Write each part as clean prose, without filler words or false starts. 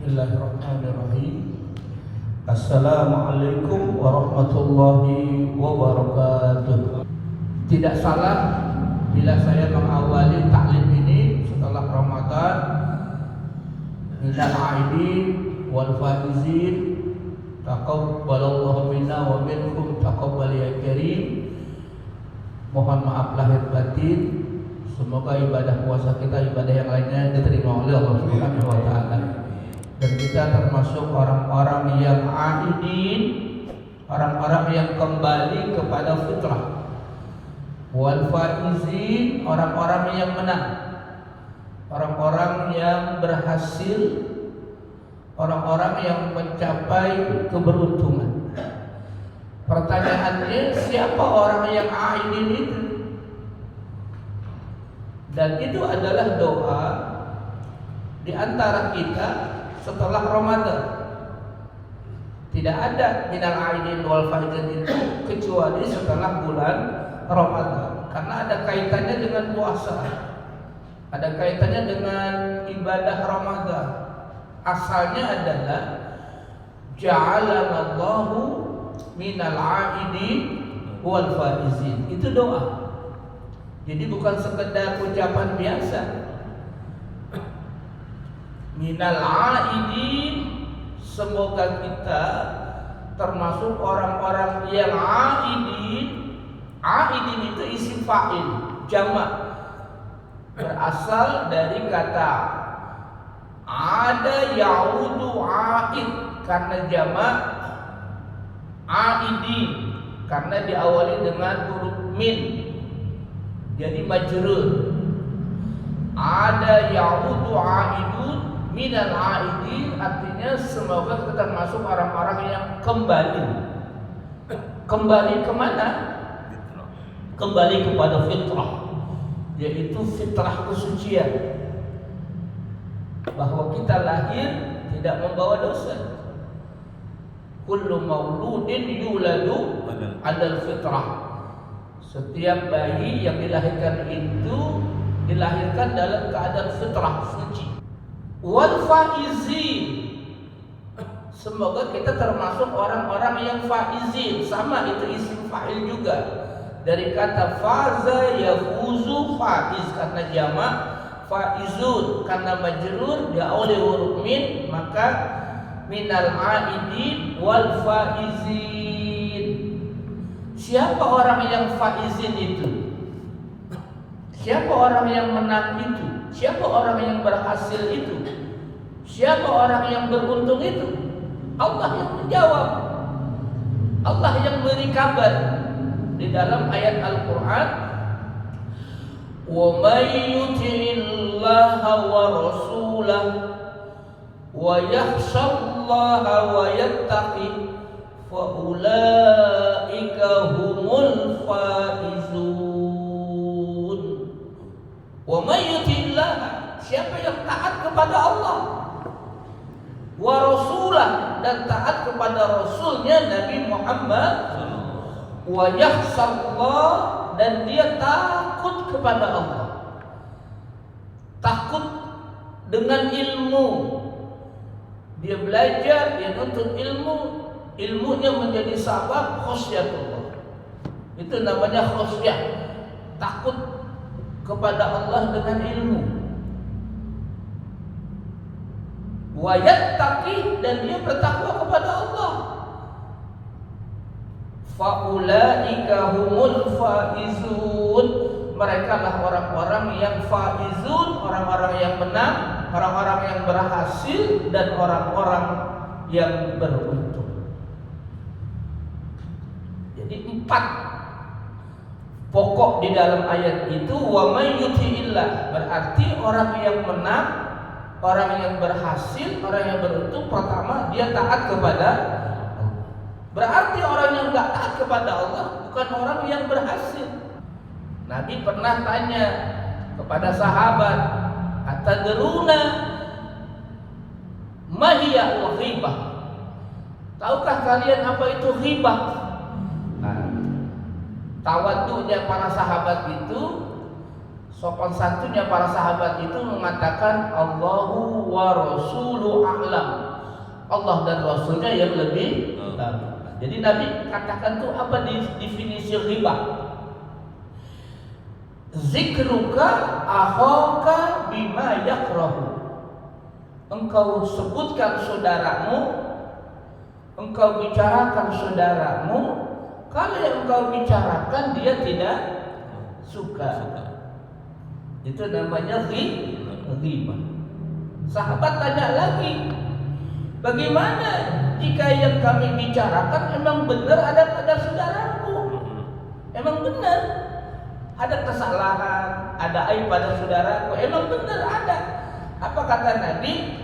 Bismillahirrahmanirrahim. Assalamualaikum warahmatullahi wabarakatuh. Tidak salah bila saya mengawali taklim ini setelah Ramadan. Minal aidin wal faizin, taqabbalallahu minna wa minkum taqabbal ya karim. Mohon maaf lahir batin. Semoga ibadah puasa kita, ibadah yang lainnya diterima oleh Allah Subhanahu wa taala. Dan kita termasuk orang-orang yang aidin, orang-orang yang kembali kepada fitrah. Wal faizin, orang-orang yang menang, orang-orang yang berhasil, orang-orang yang mencapai keberuntungan. Pertanyaannya, siapa orang yang aidin itu? Dan itu adalah doa di antara kita setelah Ramadan. Tidak ada minal aidin wal faizin itu kecuali setelah bulan Ramadan, karena ada kaitannya dengan puasa, ada kaitannya dengan ibadah Ramadan. Asalnya adalah ja'alanallahu minal aidin wal faizin. Itu doa. Jadi bukan sekedar ucapan biasa. Minal aidin, semoga kita termasuk orang-orang yang aidin. Aidin itu isim fa'il jamak, berasal dari kata ada yaudu aid, karena jamak aidin, karena diawali dengan huruf min, jadi majrur. Ada yaudu aidun minal aidin, artinya semoga kita termasuk orang-orang yang kembali. Kembali kemana? Kembali kepada fitrah, yaitu fitrah kesucian, bahwa kita lahir tidak membawa dosa. Kullu mauludin yuladu alal fitrah. Setiap bayi yang dilahirkan itu dilahirkan dalam keadaan fitrah suci. Wal faizin, semoga kita termasuk orang-orang yang faizin. Sama, itu isim fa'il juga, dari kata faza yafuzu, faiz karena jamak, faizun karena majrur diawali huruf min, maka minal aidin wal faizin. Siapa orang yang faizin itu? Siapa orang yang menang itu? Siapa orang yang berhasil itu? Siapa orang yang beruntung itu? Allah yang menjawab. Allah yang beri kabar di dalam ayat Al-Quran. Wa may yuti'illaha wa rasulahu wa yakhshallaha wa yattaqi fa ulaika humul faizun. Wa may yuti'illaha, siapa yang taat kepada Allah, wa rasulah, dan taat kepada rasulnya Nabi Muhammad, wa yakhshallah, dan dia takut kepada Allah. Takut dengan ilmu, dia belajar, dia nuntut ilmu, ilmunya menjadi sabab khasyatullah. Itu namanya khasyah, takut kepada Allah dengan ilmu. Wa yattaqi, dan dia bertakwa kepada Allah. Faulaika humul faizun, mereka lah orang-orang yang faizun, orang-orang yang menang, orang-orang yang berhasil, dan orang-orang yang beruntung. Jadi 4 pokok di dalam ayat itu. Wa may yuti'illah, berarti orang yang menang, orang yang berhasil, orang yang beruntung, pertama dia taat kepada Allah. Berarti orang yang enggak taat kepada Allah bukan orang yang berhasil. Nabi pernah tanya kepada sahabat, atadruna ma hiya al-ghibah? Tahukah kalian apa itu ghibah? Tawaduknya para sahabat itu Sopan santunnya para sahabat itu mengatakan Allahu wa rasulu a'lam. Allah dan Rasulnya yang lebih tahu. Jadi Nabi katakan tuh apa definisi riba? Zikruka akhaka bima yakrahu. Engkau sebutkan saudaramu, engkau bicarakan saudaramu, kalau yang engkau bicarakan dia tidak suka. Itu namanya riba. Sahabat tanya lagi, bagaimana jika yang kami bicarakan emang benar ada pada saudaraku? Emang benar ada kesalahan, ada aib pada saudaraku? Emang benar ada. Apa kata Nabi?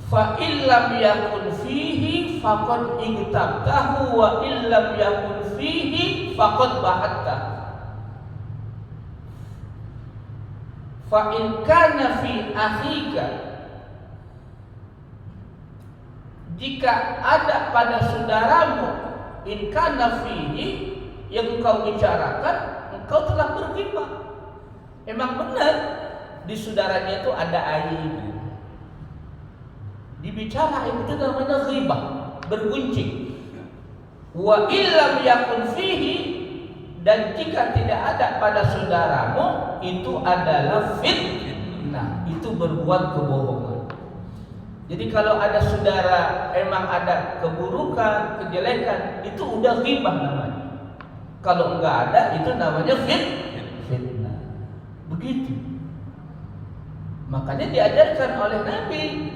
Fa illam yakun fihi faqad igtabtahu wa illam yakun fihi faqad bahatta. Fa in kana fi akhika, jika ada pada saudaramu, in kana fihi, yang engkau bicarakan, engkau telah berghibah. Emang benar di saudaranya itu ada aib. Dibicara itu namanya ghibah, bergunjing. Wa illam yakun fihi, dan jika tidak ada pada saudaramu, itu adalah fitnah, itu berbuat kebohongan. Jadi kalau ada saudara emang ada keburukan, kejelekan, itu udah ghibah namanya. Kalau enggak ada, itu namanya fitnah. Begitu. Makanya diajarkan oleh Nabi,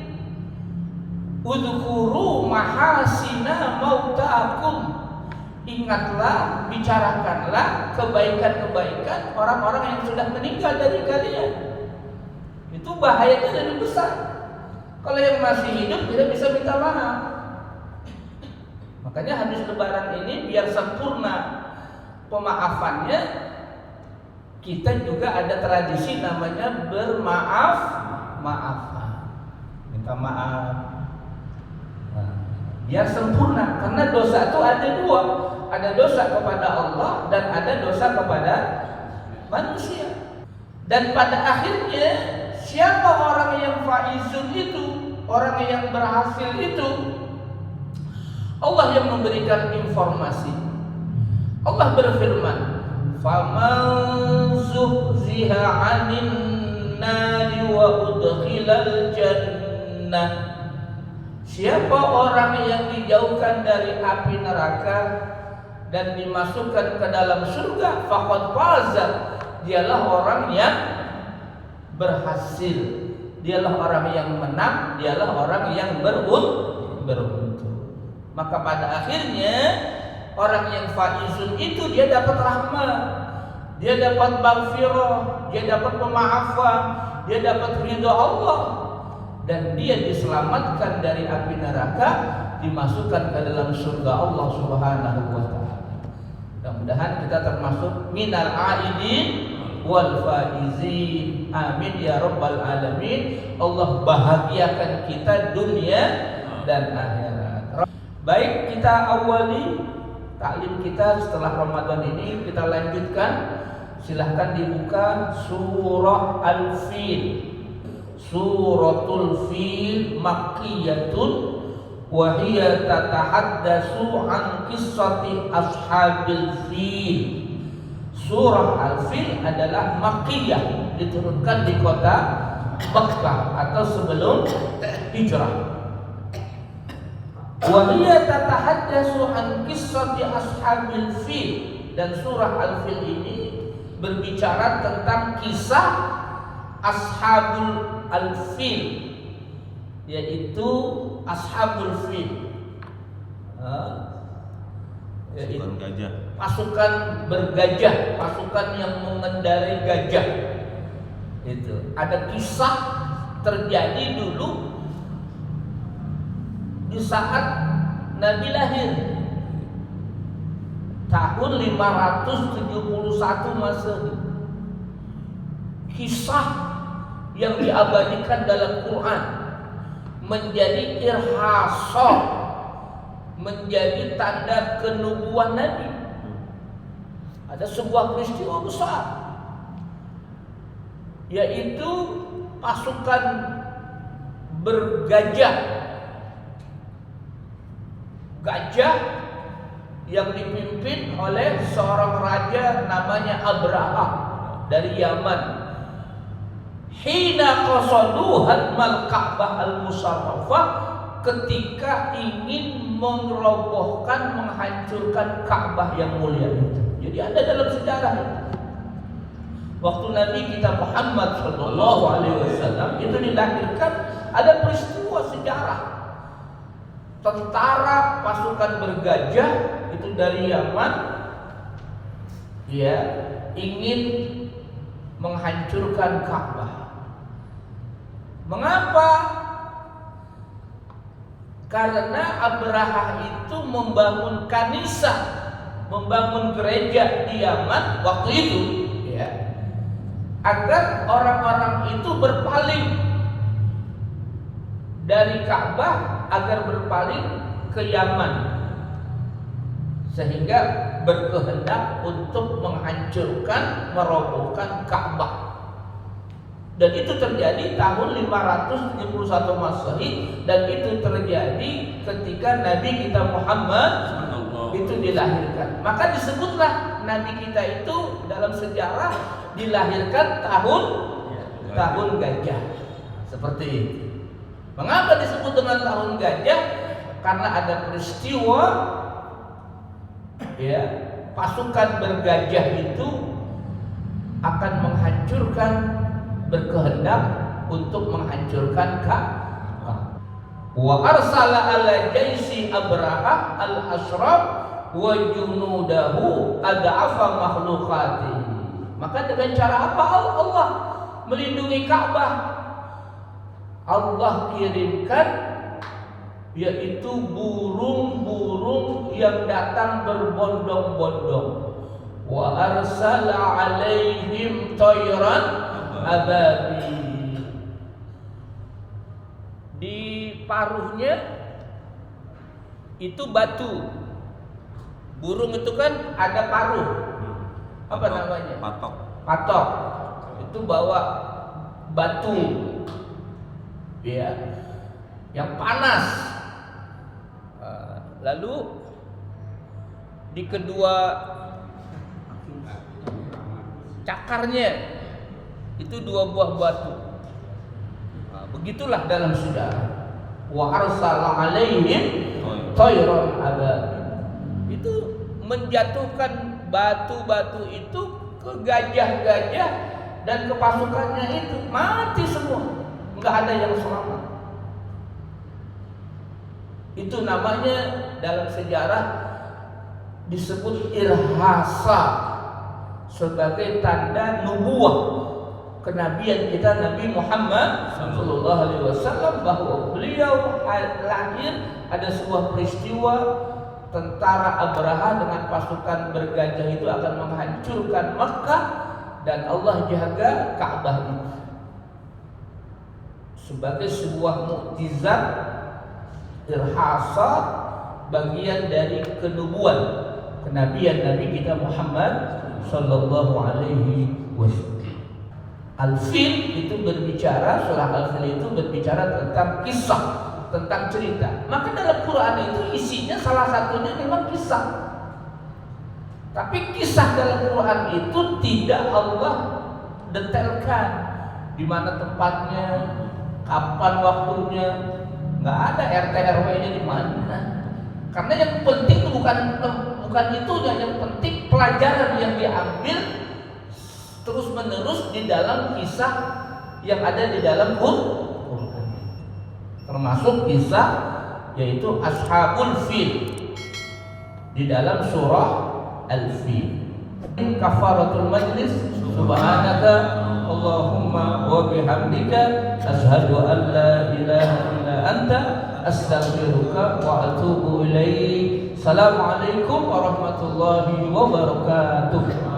udhkuru mahasina mautakum. Ingatlah, bicarakanlah kebaikan-kebaikan orang-orang yang sudah meninggal dari kalian. Itu bahayanya lebih besar. Kalau yang masih hidup tidak bisa minta maaf. Makanya habis lebaran ini biar sempurna pemaafannya, kita juga ada tradisi namanya bermaaf-maafan. Minta maaf. Biar sempurna, karena dosa itu ada dua. Ada dosa kepada Allah dan ada dosa kepada manusia. Dan pada akhirnya siapa orang yang faizun itu, orang yang berhasil itu? Allah yang memberikan informasi. Allah berfirman, "Faman zuhziha 'anil nari wa udkhilal jannah." Siapa orang yang dijauhkan dari api neraka dan dimasukkan ke dalam surga, faqad faza, dialah orang yang berhasil, dialah orang yang menang, dialah orang yang beruntung. Maka pada akhirnya orang yang faizun itu dia dapat rahmat, dia dapat maghfirah, dia dapat pemaafan, dia dapat ridha Allah, dan dia diselamatkan dari api neraka, dimasukkan ke dalam surga Allah Subhanahu wa taala. Mudah-mudahan kita termasuk minal aidin wal faizin. Amin ya rabbal alamin. Allah bahagiakan kita dunia dan akhirat. Baik, kita awali taklim kita setelah Ramadan ini, kita lanjutkan. Silahkan dibuka surah Al-Fil. Suratul Fil makkiyatun wa hiya tatahaddatsu an qissati ashabil fil. Surah Al-Fil adalah makkiyah, diturunkan di kota Makkah atau sebelum hijrah. Wa hiya tatahaddatsu an qissati ashabil fil, dan surah Al-Fil ini berbicara tentang kisah ashabul al-fil, yaitu ashabul fil, yaitu pasukan bergajah, pasukan yang mengendarai gajah. Itu ada kisah terjadi dulu di saat Nabi lahir tahun 571 Masehi. Kisah yang diabadikan dalam Quran menjadi irhasah, menjadi tanda kenubuwan Nabi. Ada sebuah peristiwa besar yaitu pasukan bergajah, gajah yang dipimpin oleh seorang raja namanya Abraha dari Yaman. Hina qasadu hadmal Ka'bah al-Musarrafah, ketika ingin merobohkan, menghancurkan Ka'bah yang mulia itu. Jadi ada dalam sejarah itu. Waktu Nabi kita Muhammad sallallahu alaihi wasallam itu dilahirkan, ada peristiwa sejarah. Tentara pasukan bergajah itu dari Yaman, ya, ingin menghancurkan Ka'bah. Mengapa? Karena Abraha itu membangun kanisa, membangun gereja di Yaman waktu itu, ya, agar orang-orang itu berpaling dari Ka'bah, agar berpaling ke Yaman, sehingga berkehendak untuk menghancurkan, merobohkan Ka'bah. Dan itu terjadi tahun 571 Masehi, dan itu terjadi ketika Nabi kita Muhammad itu dilahirkan. Maka disebutlah Nabi kita itu dalam sejarah dilahirkan tahun gajah. Seperti itu. Mengapa disebut dengan tahun gajah? Karena ada peristiwa, ya, pasukan bergajah itu akan menghancurkan, berkehendak untuk menghancurkan Ka'bah. Wa arsala ala jaisi Abraha al-ashraf wa junudahu ad'afa makhluqatihi. Maka dengan cara apa Allah melindungi Ka'bah? Allah kirimkan, yaitu burung-burung yang datang berbondong-bondong. Wa arsala alaihim tayran ababil. Di paruhnya itu batu. Burung itu kan ada paruh. Apa namanya? Patok. Patok. Itu bawa batu, ya, yang panas. Lalu di kedua cakarnya itu 2 buah batu. Begitulah dalam sejarah. Wa arsala alaihim tayran ababil. Itu menjatuhkan batu-batu itu ke gajah-gajah dan ke pasukannya itu, mati semua, nggak ada yang selamat. Itu namanya dalam sejarah disebut irhasa, sebagai tanda nubuah kenabian kita Nabi Muhammad sallallahu alaihi wasallam, bahwa beliau lahir ada sebuah peristiwa tentara Abraha dengan pasukan bergajah itu akan menghancurkan Makkah, dan Allah jaga Ka'bah itu sebagai sebuah mukjizat irhasa, bagian dari kenubuan kenabian Nabi kita Muhammad sallallahu alaihi wasallam. Al-Fil itu berbicara, surah Al-Fil itu berbicara tentang kisah, tentang cerita. Maka dalam Quran itu isinya salah satunya memang kisah. Tapi kisah dalam Quran itu tidak Allah detailkan di mana tempatnya, kapan waktunya, nggak ada RT RW-nya di mana. Karena yang penting itu bukan itunya, yang penting pelajaran yang diambil terus menerus di dalam kisah yang ada di dalam Quran. Termasuk kisah yaitu Ashabul Fil di dalam surah Al-Fil. Kafaratul majlis, subhanaka Allahumma wa bihamdika asyhadu an la ilaha illa anta astaghfiruka wa atubu ilaik. Assalamualaikum warahmatullahi wabarakatuh.